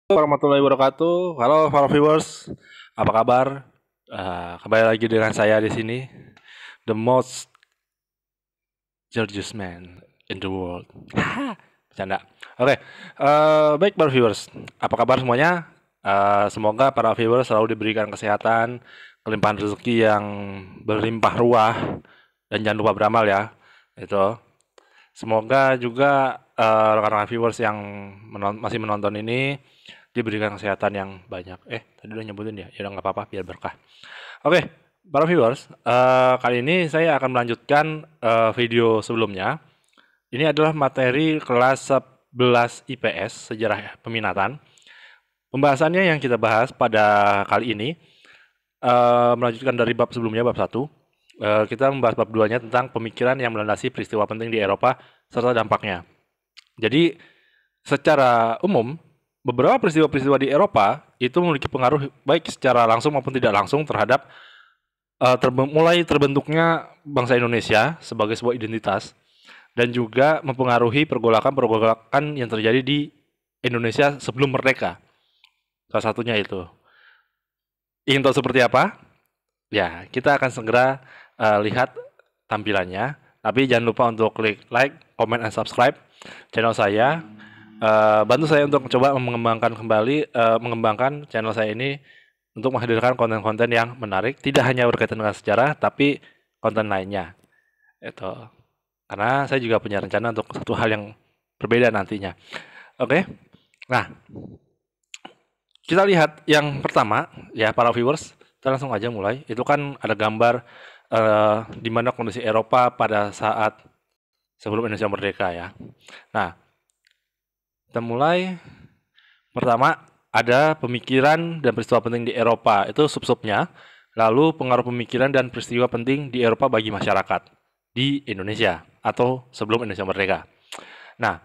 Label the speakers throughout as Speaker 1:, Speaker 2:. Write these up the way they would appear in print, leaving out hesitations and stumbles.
Speaker 1: Warahmatullahi wabarakatuh. Halo para viewers, apa kabar? Kembali lagi dengan saya di sini, the most gorgeous man in the world. Bercanda. Oke, baik para viewers, apa kabar semuanya? Semoga para viewers selalu diberikan kesehatan, kelimpahan rezeki yang berlimpah ruah, dan jangan lupa beramal ya. Itu. Semoga juga rekan-rekan viewers yang masih menonton ini diberikan kesehatan yang banyak. Tadi udah nyebutin ya? Ya udah nggak apa-apa, biar berkah. Oke, para viewers, kali ini saya akan melanjutkan video sebelumnya. Ini adalah materi kelas 11 IPS, Sejarah Peminatan. Pembahasannya yang kita bahas pada kali ini, melanjutkan dari bab sebelumnya, bab 1. Kita membahas bab 2-nya tentang pemikiran yang melandasi peristiwa penting di Eropa serta dampaknya. Jadi, secara umum, beberapa peristiwa-peristiwa di Eropa itu memiliki pengaruh baik secara langsung maupun tidak langsung terhadap mulai terbentuknya bangsa Indonesia sebagai sebuah identitas, dan juga mempengaruhi pergolakan-pergolakan yang terjadi di Indonesia sebelum merdeka. Salah satunya itu. Ingin tahu seperti apa? Ya, kita akan segera lihat tampilannya. Tapi jangan lupa untuk klik like, comment, and subscribe channel saya. Bantu saya untuk mencoba mengembangkan channel saya ini untuk menghadirkan konten-konten yang menarik, tidak hanya berkaitan dengan sejarah, tapi konten lainnya. Itu. Karena saya juga punya rencana untuk satu hal yang berbeda nantinya. Oke. Nah, kita lihat yang pertama ya para viewers. Kita langsung aja mulai. Itu kan ada gambar di mana kondisi Eropa pada saat sebelum Indonesia merdeka ya. Nah, kita mulai. Pertama, ada pemikiran dan peristiwa penting di Eropa. Itu sub-subnya. Lalu pengaruh pemikiran dan peristiwa penting di Eropa bagi masyarakat di Indonesia atau sebelum Indonesia merdeka. Nah,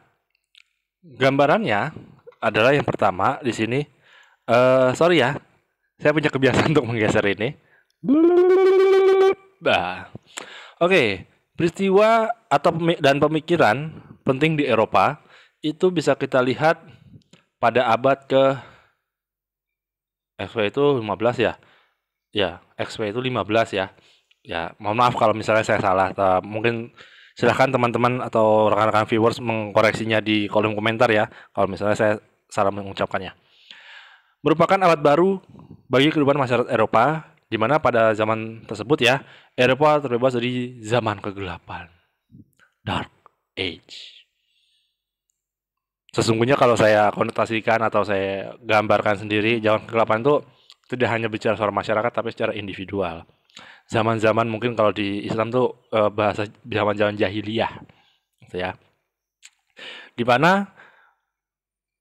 Speaker 1: gambarannya adalah yang pertama di sini. Sorry ya, saya punya kebiasaan untuk menggeser ini. Oke, peristiwa dan pemikiran penting di Eropa itu bisa kita lihat pada abad ke XW itu 15 ya. Ya, XW itu 15 ya. Ya, mohon maaf kalau misalnya saya salah. Mungkin silahkan teman-teman atau rekan-rekan viewers mengkoreksinya di kolom komentar ya, kalau misalnya saya salah mengucapkannya. Merupakan abad baru bagi kehidupan masyarakat Eropa, di mana pada zaman tersebut ya, Eropa terbebas dari zaman kegelapan, Dark Age. Sesungguhnya kalau saya konotasikan atau saya gambarkan sendiri, zaman kegelapan itu tidak hanya bicara soal masyarakat, tapi secara individual. Zaman-zaman mungkin kalau di Islam tuh bahasa zaman-zaman jahiliyah, gitu ya. Di mana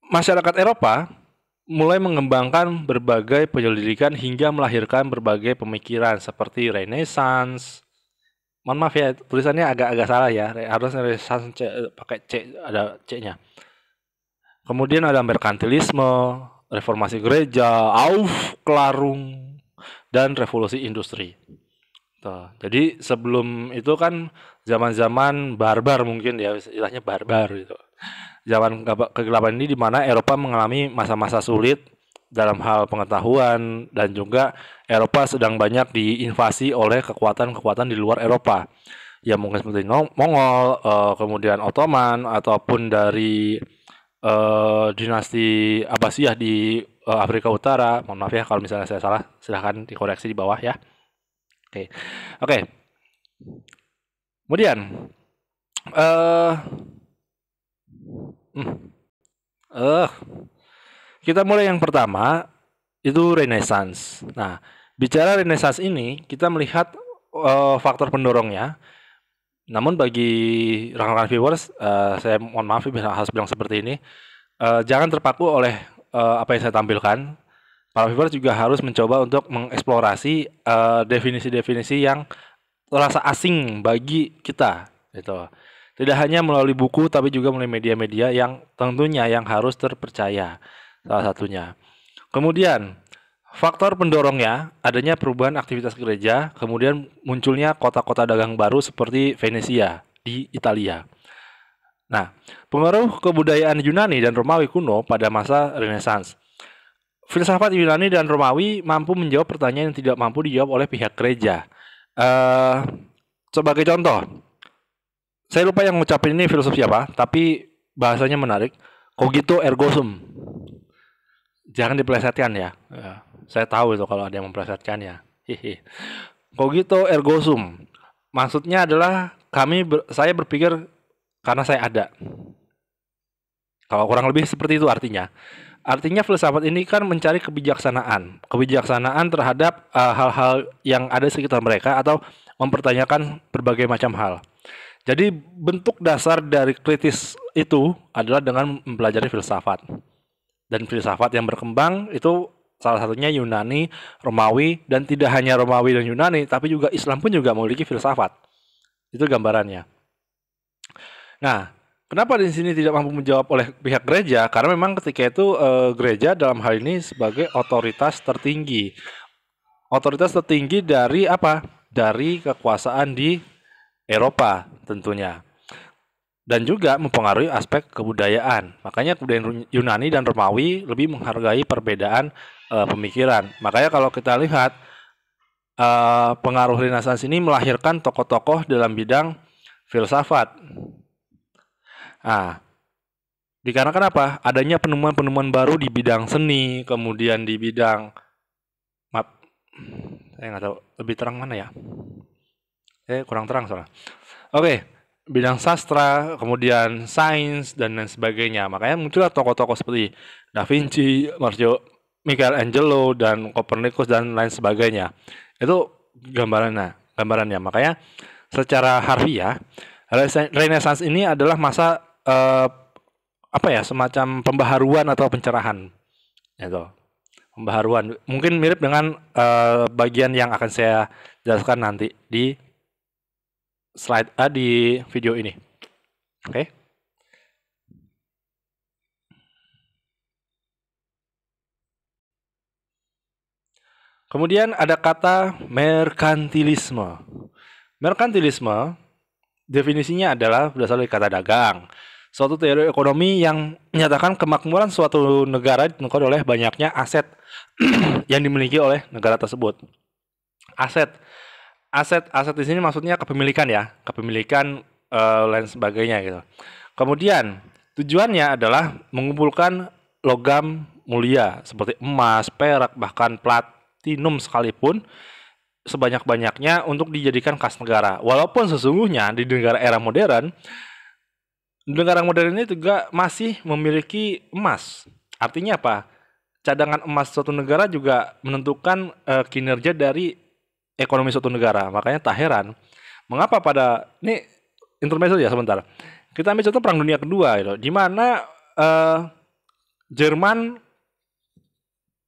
Speaker 1: masyarakat Eropa mulai mengembangkan berbagai penyelidikan hingga melahirkan berbagai pemikiran seperti Renaissance. Mohon maaf ya, tulisannya agak-agak salah ya. Harusnya Renaissance pakai C, ada C-nya. Kemudian ada merkantilisme, reformasi gereja, Aufklärung, dan revolusi industri. Tuh. Jadi sebelum itu kan zaman-zaman barbar mungkin ya, istilahnya barbar gitu. Zaman kegelapan ini di mana Eropa mengalami masa-masa sulit dalam hal pengetahuan, dan juga Eropa sedang banyak diinvasi oleh kekuatan-kekuatan di luar Eropa. Ya mungkin seperti Mongol, kemudian Ottoman, ataupun dari dinasti Abbasiyah di Afrika Utara. Mohon maaf ya kalau misalnya saya salah, silahkan dikoreksi di bawah ya. Oke. Kemudian kita mulai yang pertama, itu Renaissance. Nah, bicara Renaissance ini, kita melihat faktor pendorongnya. Namun bagi rekan-rekan viewers, saya mohon maaf harus bilang seperti ini. Jangan terpaku oleh apa yang saya tampilkan. Para viewers juga harus mencoba untuk mengeksplorasi definisi-definisi yang terasa asing bagi kita. Gitu. Tidak hanya melalui buku, tapi juga melalui media-media yang tentunya yang harus terpercaya. Salah satunya. Kemudian, faktor pendorongnya adanya perubahan aktivitas gereja, kemudian munculnya kota-kota dagang baru seperti Venesia di Italia. Nah, pengaruh kebudayaan Yunani dan Romawi kuno pada masa Renaissance. filsafat Yunani dan Romawi mampu menjawab pertanyaan yang tidak mampu dijawab oleh pihak gereja. Eh, Sebagai contoh, saya lupa yang ngucapin ini filsuf siapa, tapi bahasanya menarik. Cogito ergo sum. Jangan dipelesetkan ya. Saya tahu itu kalau ada yang mempelesetkannya. Hihi. Cogito ergo sum. Maksudnya adalah saya berpikir karena saya ada. Kalau kurang lebih seperti itu artinya. Artinya filsafat ini kan mencari kebijaksanaan terhadap hal-hal yang ada di sekitar mereka atau mempertanyakan berbagai macam hal. Jadi bentuk dasar dari kritis itu adalah dengan mempelajari filsafat. Dan filsafat yang berkembang itu salah satunya Yunani, Romawi, dan tidak hanya Romawi dan Yunani, tapi juga Islam pun juga memiliki filsafat. Itu gambarannya. Nah, kenapa di sini tidak mampu menjawab oleh pihak gereja? Karena memang ketika itu gereja dalam hal ini sebagai otoritas tertinggi. Otoritas tertinggi dari apa? Dari kekuasaan di Eropa tentunya. Dan juga mempengaruhi aspek kebudayaan. Makanya kebudayaan Yunani dan Romawi lebih menghargai perbedaan pemikiran. Makanya kalau kita lihat pengaruh Renaissance ini melahirkan tokoh-tokoh dalam bidang filsafat. Nah, dikarenakan apa? Adanya penemuan-penemuan baru di bidang seni, kemudian di bidang saya nggak tahu lebih terang mana ya? Kurang terang soalnya. Oke, bidang sastra, kemudian sains dan lain sebagainya. Makanya muncullah tokoh-tokoh seperti Da Vinci, Michelangelo dan Copernicus dan lain sebagainya. Itu gambarannya. Makanya secara harfiah Renaissance ini adalah masa semacam pembaharuan atau pencerahan. Gitu. Pembaharuan. Mungkin mirip dengan bagian yang akan saya jelaskan nanti di slide di video ini. Oke. Kemudian ada kata merkantilisme. Merkantilisme definisinya adalah berasal dari kata dagang. Suatu teori ekonomi yang menyatakan kemakmuran suatu negara ditentukan oleh banyaknya aset yang dimiliki oleh negara tersebut. Aset di sini maksudnya kepemilikan ya, lain sebagainya gitu. Kemudian tujuannya adalah mengumpulkan logam mulia seperti emas, perak, bahkan platinum sekalipun sebanyak-banyaknya untuk dijadikan kas negara. Walaupun sesungguhnya di negara modern ini juga masih memiliki emas. Artinya apa? Cadangan emas suatu negara juga menentukan kinerja dari ekonomi suatu negara. Makanya tak heran mengapa ini intermezzo ya sebentar. Kita ambil contoh Perang Dunia Kedua gitu, di mana Jerman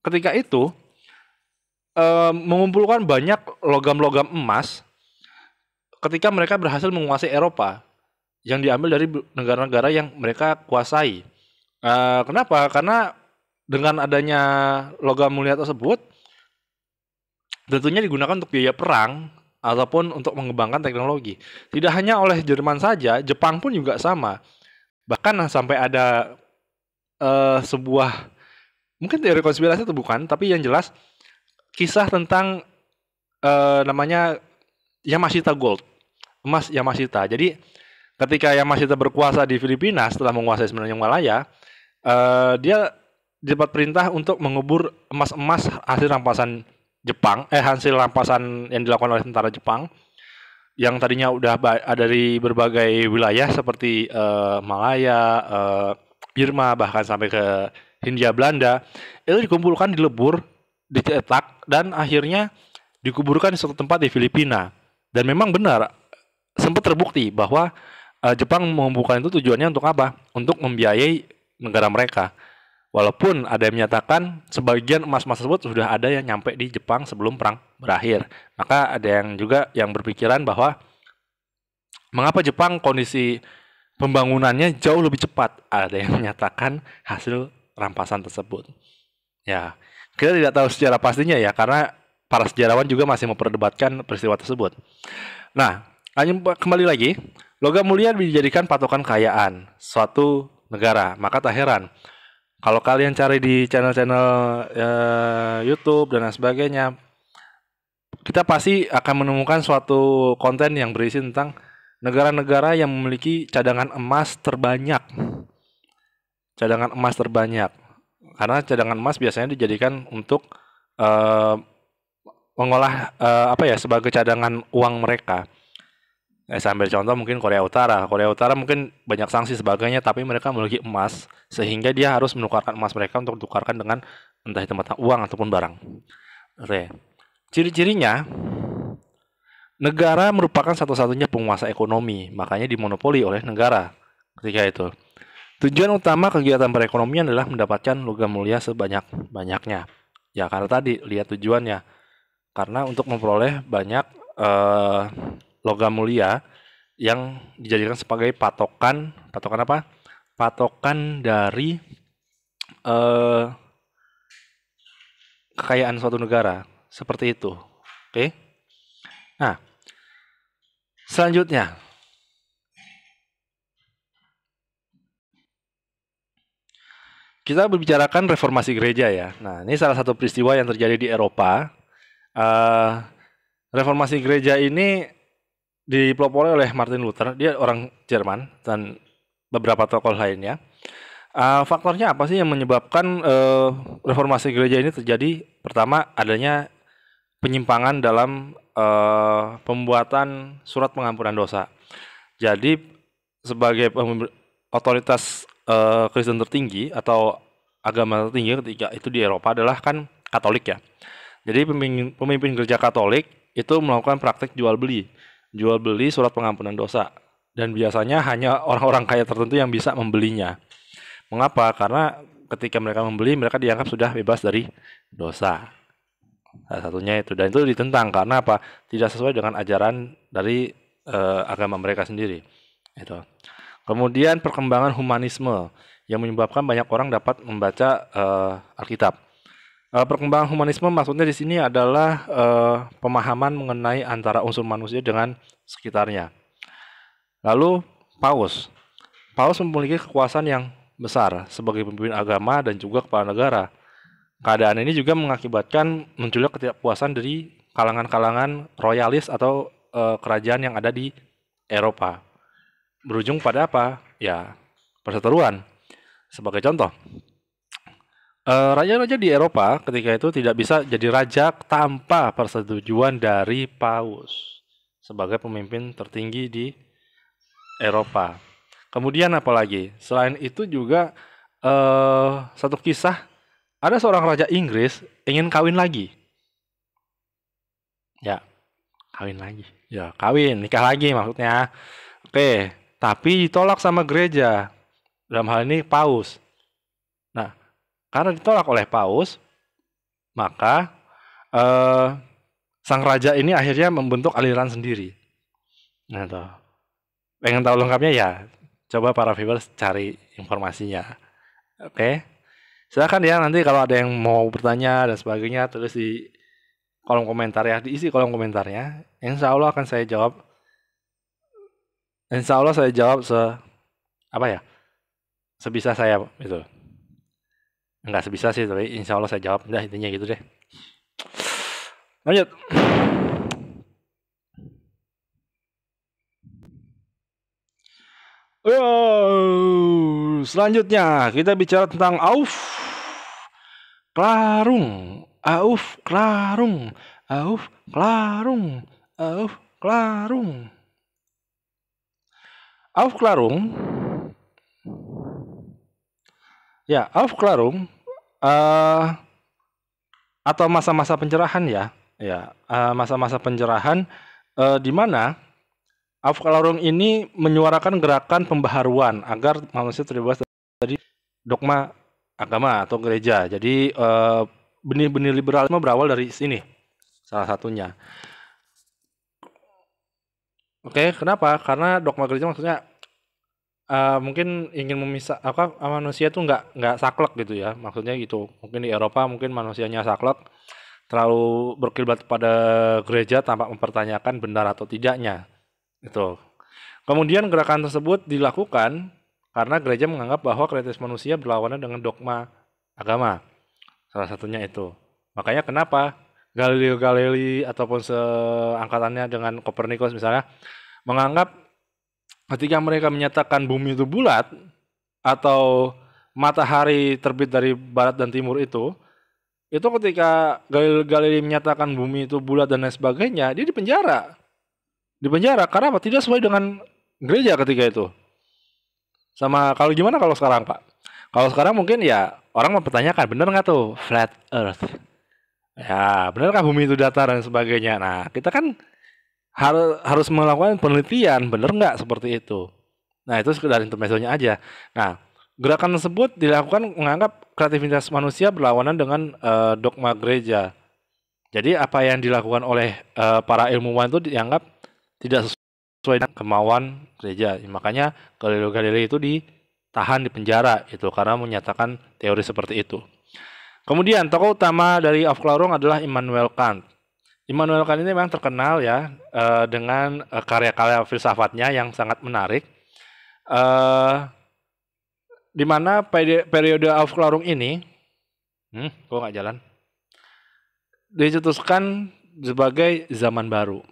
Speaker 1: ketika itu mengumpulkan banyak logam-logam emas ketika mereka berhasil menguasai Eropa yang diambil dari negara-negara yang mereka kuasai. Kenapa? Karena dengan adanya logam mulia tersebut tentunya digunakan untuk biaya perang ataupun untuk mengembangkan teknologi. Tidak hanya oleh Jerman saja, Jepang pun juga sama. Bahkan sampai ada sebuah mungkin teori konspirasi itu bukan, tapi yang jelas kisah tentang namanya Yamashita Gold, emas Yamashita. Jadi ketika Yamashita berkuasa di Filipina setelah menguasai semenanjung Malaya, dia dapat perintah untuk mengubur emas-emas hasil rampasan Jepang, hasil rampasan yang dilakukan oleh tentara Jepang yang tadinya udah ada dari berbagai wilayah seperti Malaya, Birma, bahkan sampai ke Hindia Belanda, itu dikumpulkan, dilebur, dicetak, dan akhirnya dikuburkan di suatu tempat di Filipina. Dan memang benar, sempat terbukti bahwa Jepang mengumpulkan itu tujuannya untuk apa? Untuk membiayai negara mereka. Walaupun ada yang menyatakan sebagian emas-emas tersebut sudah ada yang nyampe di Jepang sebelum perang berakhir. Maka ada yang juga yang berpikiran bahwa mengapa Jepang kondisi pembangunannya jauh lebih cepat. Ada yang menyatakan hasil rampasan tersebut. Ya, kita tidak tahu secara pastinya ya, karena para sejarawan juga masih memperdebatkan peristiwa tersebut. Nah, kembali lagi, logam mulia dijadikan patokan kekayaan suatu negara. Maka tak heran Kalau kalian cari di channel-channel YouTube dan lain sebagainya, kita pasti akan menemukan suatu konten yang berisi tentang negara-negara yang memiliki cadangan emas terbanyak. Cadangan emas terbanyak. Karena cadangan emas biasanya dijadikan untuk eh, mengolah apa ya, sebagai cadangan uang mereka. Saya ambil contoh mungkin Korea Utara. Korea Utara mungkin banyak sanksi sebagainya, tapi mereka memiliki emas sehingga dia harus menukarkan emas mereka untuk ditukarkan dengan entah itu mata uang ataupun barang. Oke. Ciri-cirinya, negara merupakan satu-satunya penguasa ekonomi, makanya dimonopoli oleh negara ketika itu. Tujuan utama kegiatan perekonomian adalah mendapatkan logam mulia sebanyak-banyaknya. Ya, karena tadi lihat tujuannya. Karena untuk memperoleh banyak logam mulia yang dijadikan sebagai patokan apa? Patokan dari kekayaan suatu negara. Seperti itu. Oke. Nah, selanjutnya kita berbicarakan reformasi gereja ya. Nah, ini salah satu peristiwa yang terjadi di Eropa. Reformasi gereja ini dipelopori oleh Martin Luther. Dia orang Jerman dan beberapa tokoh lainnya. Faktornya apa sih yang menyebabkan reformasi gereja ini terjadi? Pertama, adanya penyimpangan dalam pembuatan surat pengampunan dosa. Jadi sebagai otoritas Kristen tertinggi atau agama tertinggi ketika itu di Eropa adalah kan Katolik ya. Jadi pemimpin gereja Katolik itu melakukan praktek jual beli surat pengampunan dosa, dan biasanya hanya orang-orang kaya tertentu yang bisa membelinya. Mengapa? Karena ketika mereka membeli, mereka dianggap sudah bebas dari dosa. Salah satunya itu, dan itu ditentang karena apa? Tidak sesuai dengan ajaran dari agama mereka sendiri. Itu. Kemudian perkembangan humanisme yang menyebabkan banyak orang dapat membaca Alkitab. Perkembangan humanisme maksudnya di sini adalah pemahaman mengenai antara unsur manusia dengan sekitarnya. Lalu Paus memiliki kekuasaan yang besar sebagai pemimpin agama dan juga kepala negara. Keadaan ini juga mengakibatkan munculnya ketidakpuasan dari kalangan-kalangan royalis atau kerajaan yang ada di Eropa. Berujung pada apa? Ya, perseteruan. Sebagai contoh, raja-raja di Eropa ketika itu tidak bisa jadi raja tanpa persetujuan dari Paus sebagai pemimpin tertinggi di Eropa. Kemudian apalagi? Selain itu juga satu kisah, ada seorang raja Inggris ingin kawin lagi. Ya, kawin lagi. Ya, nikah lagi maksudnya. Oke, tapi ditolak sama gereja. Dalam hal ini Paus. Nah, karena ditolak oleh Paus, maka sang raja ini akhirnya membentuk aliran sendiri. Nah, tuh. Pengen tahu lengkapnya ya, coba para viewers cari informasinya. Oke. Silakan ya, nanti kalau ada yang mau bertanya dan sebagainya, tulis di kolom komentar ya, diisi kolom komentarnya. Insya Allah akan saya jawab. Insya Allah saya jawab sebisa saya itu. Enggak sebisa sih, tapi insya Allah saya jawab. Udah, intinya gitu deh. Lanjut. Selanjutnya kita bicara tentang Klarung. Klarung. Ya, Klarung atau masa-masa pencerahan ya. Ya, masa-masa pencerahan di mana Klarung ini menyuarakan gerakan pembaharuan agar manusia terbebas dari dogma agama atau gereja. Jadi benih-benih liberalisme berawal dari sini, salah satunya. Oke, kenapa? Karena dogma gereja maksudnya mungkin ingin memisah manusia tuh nggak saklek gitu ya, maksudnya gitu. Mungkin di Eropa mungkin manusianya saklek, terlalu berkiblat pada gereja tanpa mempertanyakan benar atau tidaknya. Itu. Kemudian gerakan tersebut dilakukan karena gereja menganggap bahwa kreativitas manusia berlawanan dengan dogma agama. Salah satunya itu. Makanya kenapa Galileo Galilei ataupun seangkatannya dengan Kopernikus misalnya menganggap ketika mereka menyatakan bumi itu bulat atau matahari terbit dari barat dan timur itu ketika Galileo Galilei menyatakan bumi itu bulat dan lain sebagainya, dia dipenjara. Dipenjara karena apa? Tidak sesuai dengan gereja ketika itu. Sama kalau gimana kalau sekarang, Pak? Kalau sekarang mungkin ya orang mempertanyakan, benar nggak tuh flat earth? Ya, benarkah bumi itu datar dan sebagainya? Nah, kita kan harus melakukan penelitian, benar nggak seperti itu? Nah, itu sekedar intermezzonya aja. Nah, gerakan tersebut dilakukan menganggap kreativitas manusia berlawanan dengan dogma gereja. Jadi apa yang dilakukan oleh para ilmuwan itu dianggap tidak sesuai dengan kemauan gereja. Makanya Galileo Galilei itu ditahan di penjara itu karena menyatakan teori seperti itu. Kemudian tokoh utama dari Aufklärung adalah Immanuel Kant. Immanuel Kant ini memang terkenal ya dengan karya-karya filsafatnya yang sangat menarik. Di mana periode Aufklärung ini, kok nggak jalan? Dicetuskan sebagai zaman baru.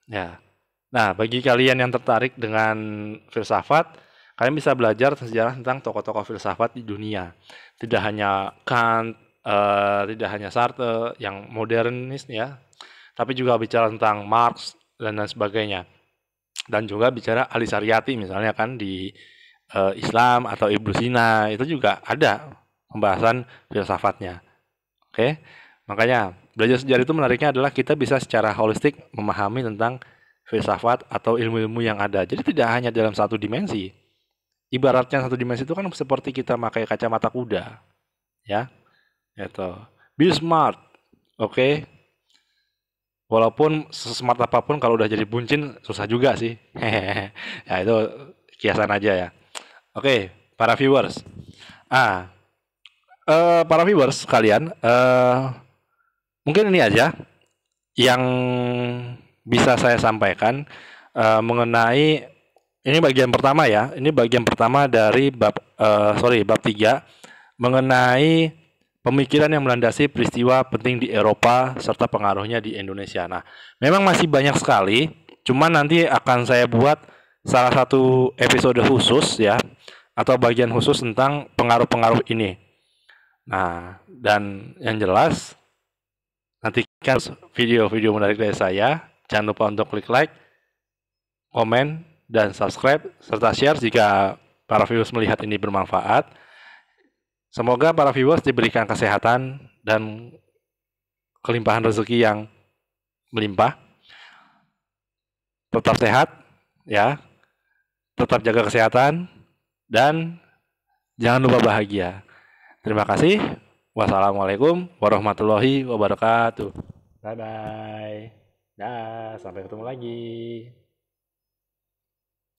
Speaker 1: Ya. Nah, bagi kalian yang tertarik dengan filsafat, kalian bisa belajar sejarah tentang tokoh-tokoh filsafat di dunia. Tidak hanya Kant, tidak hanya Sartre yang modernis ya, tapi juga bicara tentang Marx dan lain sebagainya. Dan juga bicara Ali Shariati misalnya kan di Islam atau Ibnu Sina itu juga ada pembahasan filsafatnya. Oke, makanya belajar sejarah itu menariknya adalah kita bisa secara holistik memahami tentang filsafat atau ilmu-ilmu yang ada. Jadi tidak hanya dalam satu dimensi. Ibaratnya satu dimensi itu kan seperti kita pakai kacamata kuda, ya. Itu. Be smart, oke. Walaupun sesmart apapun kalau udah jadi buncin susah juga sih. Ya itu kiasan aja ya. Oke, para viewers. Para viewers kalian, mungkin ini aja yang bisa saya sampaikan mengenai ini bagian pertama ya. Ini bagian pertama dari bab 3 mengenai pemikiran yang melandasi peristiwa penting di Eropa serta pengaruhnya di Indonesia. Nah, memang masih banyak sekali, cuman nanti akan saya buat salah satu episode khusus ya, atau bagian khusus tentang pengaruh-pengaruh ini. Nah, dan yang jelas nantikan video-video menarik dari saya. Jangan lupa untuk klik like, komen, dan subscribe, serta share jika para viewers melihat ini bermanfaat. Semoga para viewers diberikan kesehatan dan kelimpahan rezeki yang melimpah. Tetap sehat, ya. Tetap jaga kesehatan, dan jangan lupa bahagia. Terima kasih. Wassalamualaikum warahmatullahi wabarakatuh. Bye-bye. Dah, sampai ketemu lagi.